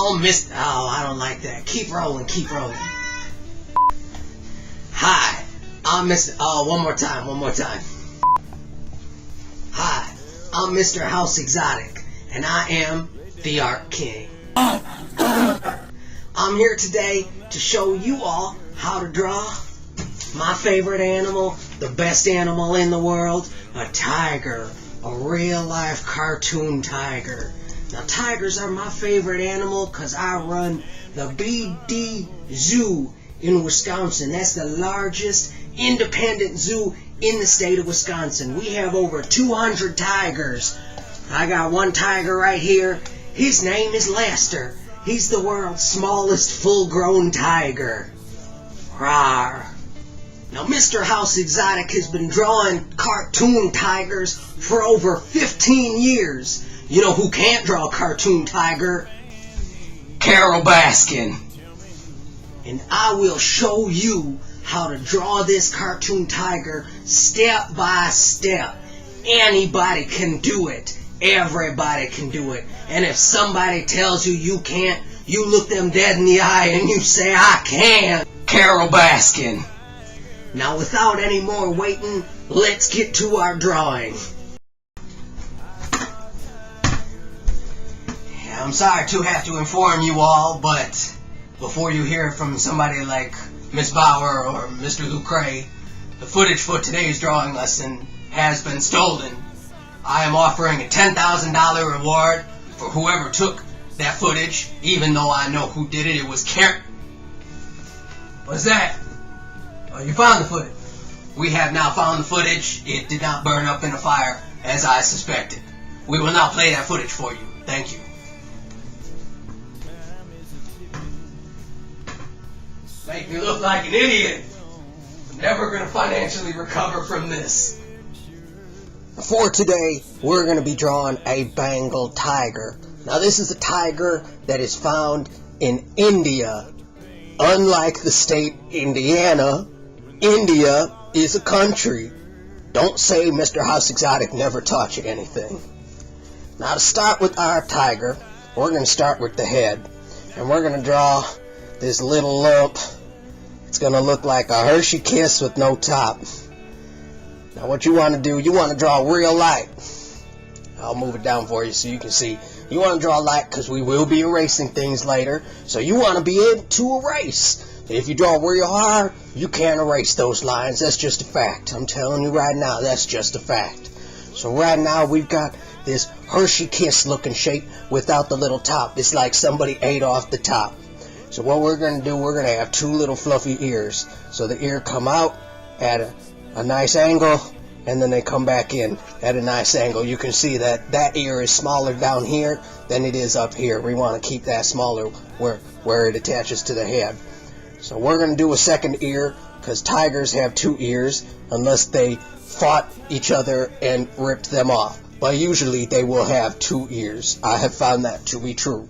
Oh, I don't like that. Keep rolling, keep rolling. Hi, I'm Mr. One more time. Hi, I'm Mr. House Exotic, and I am the Art King. I'm here today to show you all how to draw my favorite animal, the best animal in the world, a tiger, a real-life cartoon tiger. Now, tigers are my favorite animal because I run the BD Zoo in Wisconsin. That's the largest independent zoo in the state of Wisconsin. We have over 200 tigers. I got one tiger right here. His name is Lester. He's the world's smallest full-grown tiger. Rawr. Now, Mr. House Exotic has been drawing cartoon tigers for over 15 years. You know who can't draw a cartoon tiger? Carol Baskin. And I will show you how to draw this cartoon tiger step by step. Anybody can do it. Everybody can do it. And if somebody tells you you can't, you look them dead in the eye and you say, I can. Carol Baskin. Now, without any more waiting, let's get to our drawing. I'm sorry to have to inform you all, but before you hear from somebody like Miss Bauer or Mr. Lucre, the footage for today's drawing lesson has been stolen. I am offering a $10,000 reward for whoever took that footage, even though I know who did it. It was Carol. What's that? Oh, you found the footage. We have now found the footage. It did not burn up in a fire, as I suspected. We will now play that footage for you. Thank you. Make me look like an idiot. I'm never going to financially recover from this. For today, we're going to be drawing a Bengal tiger. Now, this is a tiger that is found in India. Unlike the state Indiana, India is a country. Don't say Mr. House Exotic never taught you anything. Now, to start with our tiger, we're going to start with the head. And we're going to draw this little lump. It's going to look like a Hershey Kiss with no top. Now, what you want to do, you want to draw real light. I'll move it down for you so you can see. You want to draw light because we will be erasing things later. So you want to be able to erase. If you draw real hard, you can't erase those lines. That's just a fact. I'm telling you right now, that's just a fact. So right now, we've got this Hershey Kiss looking shape without the little top. It's like somebody ate off the top. So what we're going to do, we're going to have two little fluffy ears. So the ear come out at a nice angle, and then they come back in at a nice angle. You can see that that ear is smaller down here than it is up here. We want to keep that smaller where it attaches to the head. So we're going to do a second ear because tigers have two ears unless they fought each other and ripped them off. But usually they will have two ears. I have found that to be true.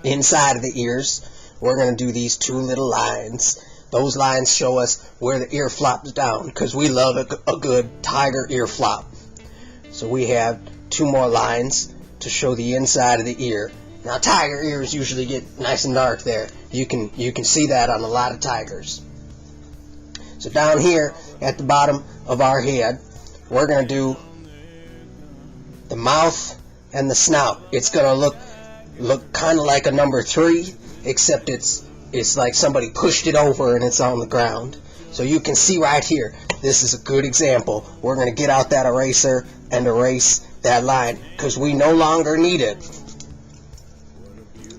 Inside of the ears, we're going to do these two little lines. Those lines show us where the ear flops down because we love a good tiger ear flop. So we have two more lines to show the inside of the ear. Now, tiger ears usually get nice and dark there. You can see that on a lot of tigers. So down here at the bottom of our head, we're going to do the mouth and the snout. It's going to look kind of like a number 3, except it's like somebody pushed it over and it's on the ground. So you can see right here, this is a good example. We're going to get out that eraser and erase that line because we no longer need it.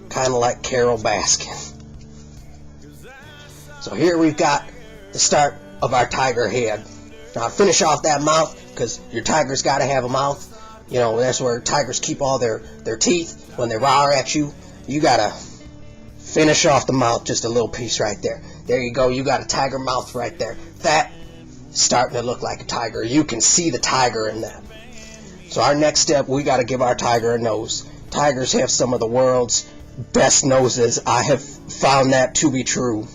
Kind of like Carol Baskin. So here we've got the start of our tiger head. Now finish off that mouth because your tiger's got to have a mouth. You know, that's where tigers keep all their teeth when they roar at you. You got to finish off the mouth, just a little piece right there. There you go. You got a tiger mouth right there. That's starting to look like a tiger. You can see the tiger in that. So our next step, we got to give our tiger a nose. Tigers have some of the world's best noses. I have found that to be true.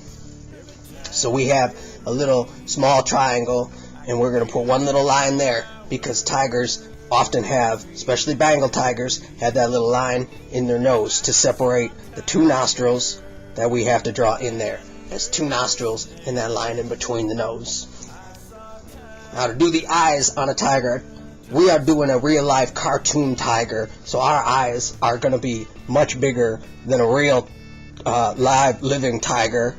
So we have a little small triangle, and we're going to put one little line there because tigers often have, especially Bengal tigers, have that little line in their nose to separate the two nostrils that we have to draw in there. There's two nostrils and that line in between the nose. Now to do the eyes on a tiger, we are doing a real life cartoon tiger, so our eyes are going to be much bigger than a real live living tiger.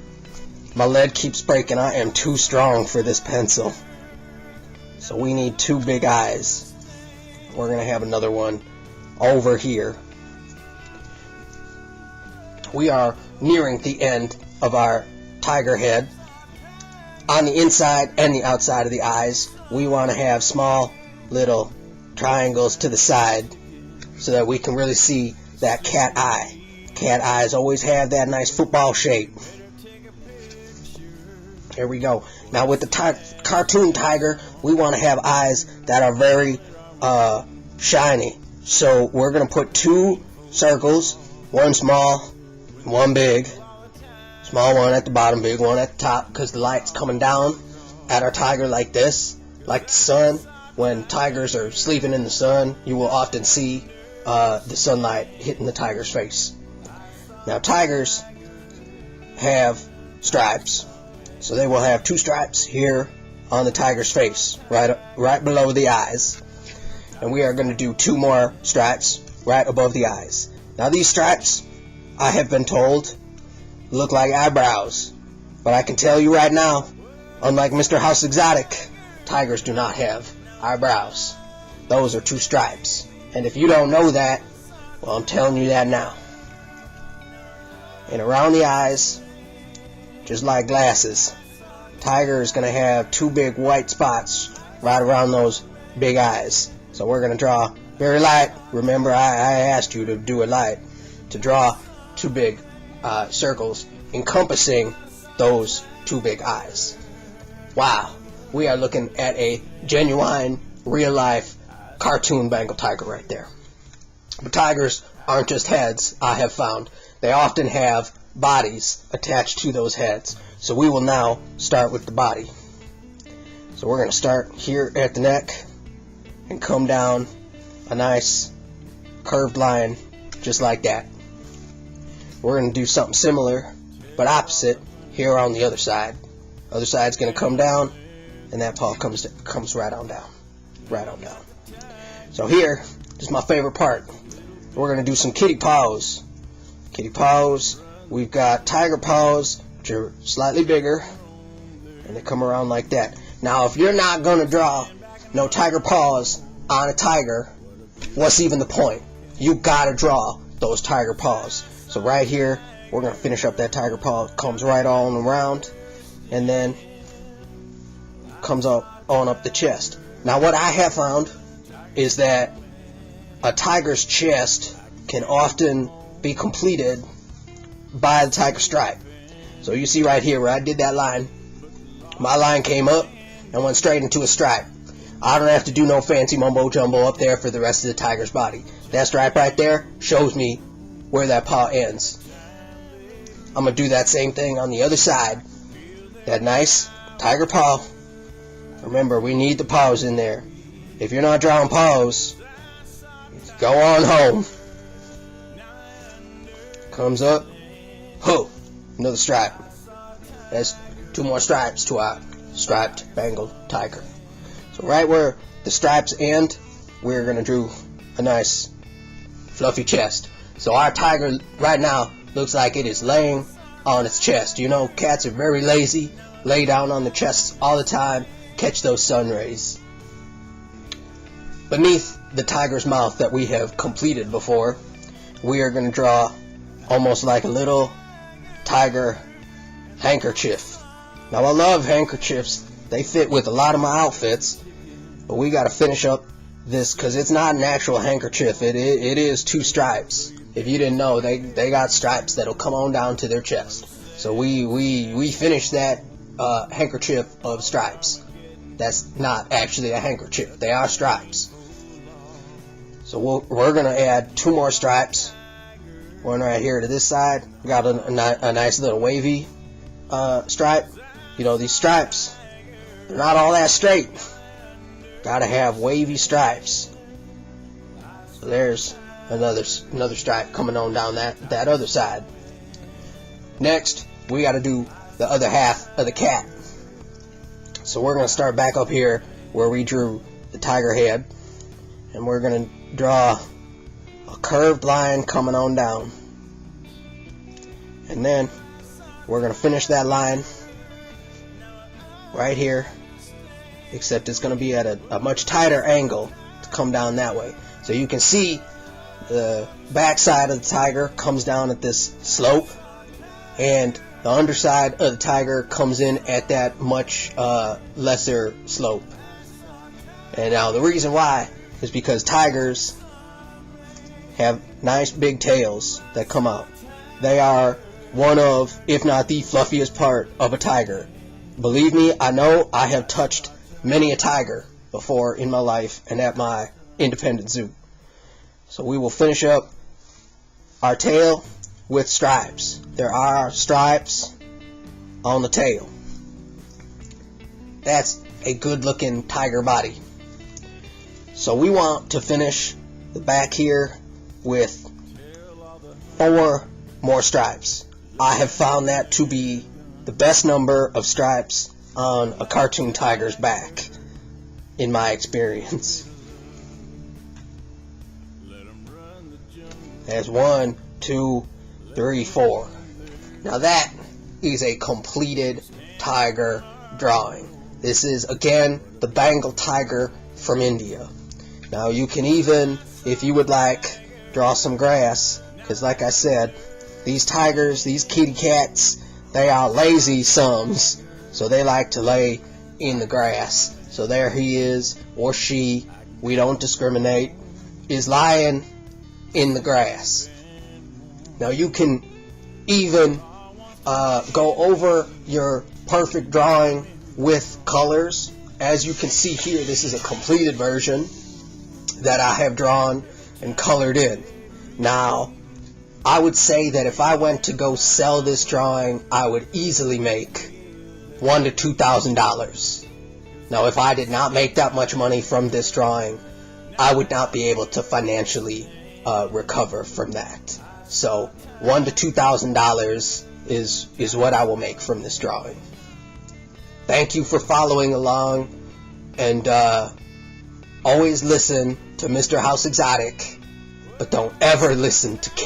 My lead keeps breaking. I am too strong for this pencil. So we need two big eyes. We're going to have another one over here. We are nearing the end of our tiger head. On the inside and the outside of the eyes, we want to have small little triangles to the side so that we can really see that cat eye. Cat eyes always have that nice football shape. Here we go. Now with the cartoon tiger, we want to have eyes that are very shiny. So we're going to put two circles, one small, one big. Small one at the bottom, big one at the top, because the light's coming down at our tiger like this, like the sun. When tigers are sleeping in the sun, you will often see the sunlight hitting the tiger's face. Now tigers have stripes, so they will have two stripes here on the tiger's face, right below the eyes. And we are going to do two more stripes right above the eyes. Now these stripes, I have been told, look like eyebrows, but I can tell you right now, unlike Mr. House Exotic, tigers do not have eyebrows. Those are two stripes. And if you don't know that, well, I'm telling you that now. And around the eyes, just like glasses, tiger is going to have two big white spots right around those big eyes. So we're going to draw very light. Remember, I asked you to do it light, to draw two big circles encompassing those two big eyes. Wow, we are looking at a genuine, real-life cartoon Bengal tiger right there. But tigers aren't just heads, I have found. They often have bodies attached to those heads. So we will now start with the body. So we're going to start here at the neck and come down a nice curved line just like that. We're going to do something similar but opposite here on the other side. Other side's going to come down, and that paw comes right on down. Right on down. So here is my favorite part. We're going to do some kitty paws. Kitty paws. We've got tiger paws, which are slightly bigger, and they come around like that. Now if you're not going to draw no tiger paws on a tiger, what's even the point? You got to draw those tiger paws. So right here, we're going to finish up that tiger paw. It comes right on around, and then comes up on up the chest. Now what I have found is that a tiger's chest can often be completed by the tiger stripe. So you see right here where I did that line, my line came up and went straight into a stripe. I don't have to do no fancy mumbo jumbo up there for the rest of the tiger's body. That stripe right there shows me where that paw ends. I'm going to do that same thing on the other side. That nice tiger paw. Remember, we need the paws in there. If you're not drawing paws, go on home. Comes up. Ho! Another stripe. That's two more stripes to our striped Bengal tiger. So right where the stripes end, we're going to do a nice fluffy chest. So our tiger right now looks like it is laying on its chest. You know, cats are very lazy, lay down on the chest all the time, catch those sun rays. Beneath the tiger's mouth that we have completed before, we are going to draw almost like a little tiger handkerchief. Now I love handkerchiefs. They fit with a lot of my outfits, but we got to finish up this because it's not an actual handkerchief. It is two stripes. If you didn't know, they got stripes that'll come on down to their chest. So we finished that handkerchief of stripes. That's not actually a handkerchief. They are stripes. So we're going to add two more stripes. One right here to this side. We got a nice little wavy stripe. You know, these stripes, they're not all that straight. Gotta have wavy stripes. So there's another stripe coming on down that other side. Next, we got to do the other half of the cat. So we're going to start back up here where we drew the tiger head, and we're going to draw a curved line coming on down, and then we're going to finish that line right here, except it's going to be at a much tighter angle to come down that way. So you can see the back side of the tiger comes down at this slope, and the underside of the tiger comes in at that much lesser slope. And now the reason why is because tigers have nice big tails that come out. They are one of, if not the fluffiest part of a tiger. Believe me, I know I have touched many a tiger before in my life and at my independent zoo. So we will finish up our tail with stripes. There are stripes on the tail. That's a good looking tiger body. So we want to finish the back here with 4 more stripes. I have found that to be the best number of stripes on a cartoon tiger's back in my experience. There's 1, 2, 3, 4. Now that is a completed tiger drawing. This is again the Bengal tiger from India. Now you can even, if you would like, draw some grass, because like I said, these tigers, these kitty cats, they are lazy sums, so they like to lay in the grass. So there he is, or she, we don't discriminate, is lying in the grass. Now you can even go over your perfect drawing with colors. As you can see here, this is a completed version that I have drawn and colored in. Now, I would say that if I went to go sell this drawing, I would easily make $1,000 to $2,000. Now, if I did not make that much money from this drawing, I would not be able to financially recover from that. So, $1,000 to $2,000 is what I will make from this drawing. Thank you for following along, and always listen to Mr. House Exotic, but don't ever listen to Carol